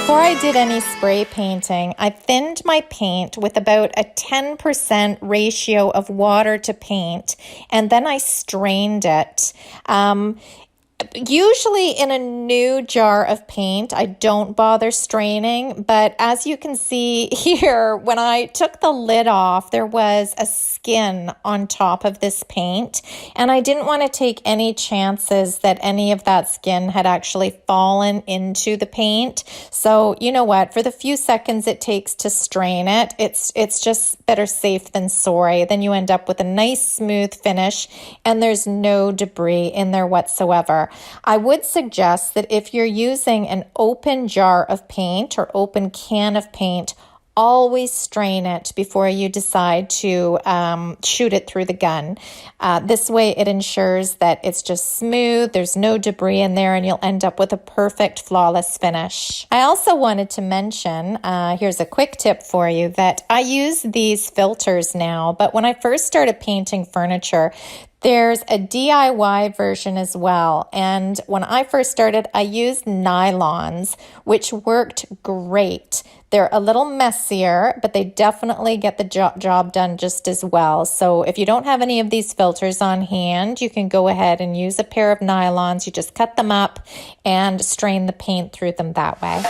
Before I did any spray painting, I thinned my paint with about a 10% ratio of water to paint, and then I strained it. Usually in a new jar of paint, I don't bother straining, but as you can see here, when I took the lid off, there was a skin on top of this paint, and I didn't want to take any chances that any of that skin had actually fallen into the paint. So you know what, for the few seconds it takes to strain it, it's just better safe than sorry. Then you end up with a nice smooth finish, and there's no debris in there whatsoever. I would suggest that if you're using an open jar of paint or open can of paint, always strain it before you decide to shoot it through the gun. This way it ensures that it's just smooth, there's no debris in there, and you'll end up with a perfect, flawless finish. I also wanted to mention, here's a quick tip for you, that I use these filters now, but when I first started painting furniture, there's a DIY version as well, and when I first started, I used nylons, which worked great. They're a little messier, but they definitely get the job done just as well. So if you don't have any of these filters on hand, you can go ahead and use a pair of nylons. You just cut them up and strain the paint through them that way.